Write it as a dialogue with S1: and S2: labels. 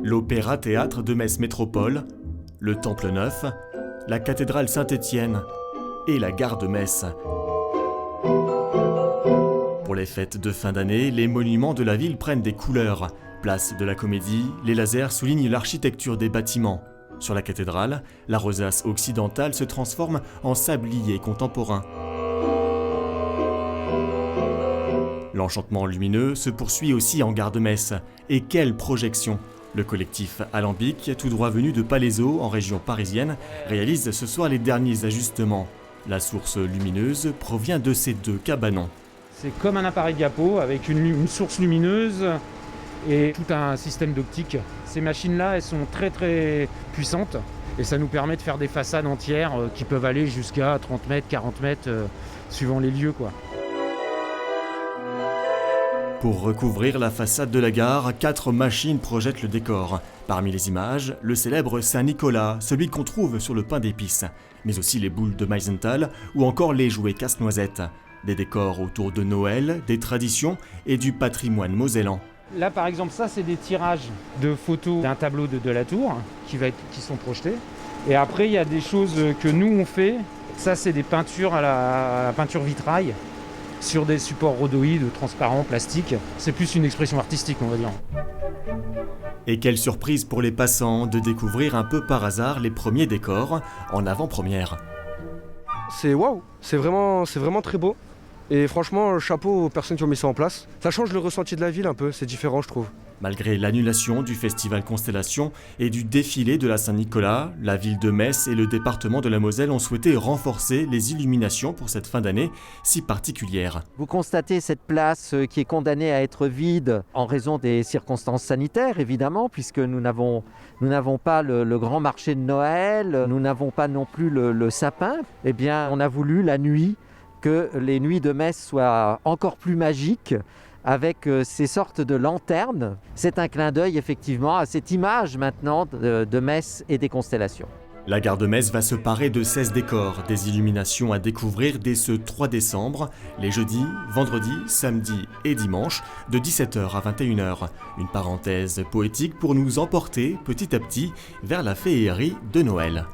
S1: l'Opéra-Théâtre de Metz Métropole, le Temple Neuf, la cathédrale Saint-Étienne et la gare de Metz. Pour les fêtes de fin d'année, les monuments de la ville prennent des couleurs. Place de la Comédie, les lasers soulignent l'architecture des bâtiments. Sur la cathédrale, la rosace occidentale se transforme en sablier contemporain. L'enchantement lumineux se poursuit aussi en gare de Metz. Et quelle projection! Le collectif Alambic, tout droit venu de Palaiseau, en région parisienne, réalise ce soir les derniers ajustements. La source lumineuse provient de ces deux cabanons.
S2: C'est comme un appareil diapo avec une source lumineuse et tout un système d'optique. Ces machines-là, elles sont très très puissantes et ça nous permet de faire des façades entières qui peuvent aller jusqu'à 30 mètres, 40 mètres, suivant les lieux, quoi.
S1: Pour recouvrir la façade de la gare, 4 machines projettent le décor. Parmi les images, le célèbre Saint-Nicolas, celui qu'on trouve sur le pain d'épices, mais aussi les boules de Meisenthal ou encore les jouets casse-noisettes. Des décors autour de Noël, des traditions et du patrimoine mosellan.
S2: Là, par exemple, ça, c'est des tirages de photos d'un tableau de la tour qui sont projetés. Et après, il y a des choses que nous, on fait. Ça, c'est des peintures à la peinture vitrail sur des supports rhodoïdes, transparents, plastiques. C'est plus une expression artistique, on va dire.
S1: Et quelle surprise pour les passants de découvrir un peu par hasard les premiers décors en avant-première.
S3: C'est waouh, c'est vraiment très beau. Et franchement, chapeau aux personnes qui ont mis ça en place. Ça change le ressenti de la ville un peu, c'est différent je trouve.
S1: Malgré l'annulation du festival Constellation et du défilé de la Saint-Nicolas, la ville de Metz et le département de la Moselle ont souhaité renforcer les illuminations pour cette fin d'année si particulière.
S4: Vous constatez cette place qui est condamnée à être vide en raison des circonstances sanitaires, évidemment, puisque nous n'avons pas le grand marché de Noël, nous n'avons pas non plus le sapin. Eh bien, on a voulu la nuit que les nuits de Metz soient encore plus magiques avec ces sortes de lanternes. C'est un clin d'œil effectivement à cette image maintenant de Metz et des constellations.
S1: La gare de Metz va se parer de 16 décors, des illuminations à découvrir dès ce 3 décembre, les jeudis, vendredis, samedis et dimanches, de 17h à 21h. Une parenthèse poétique pour nous emporter petit à petit vers la féerie de Noël.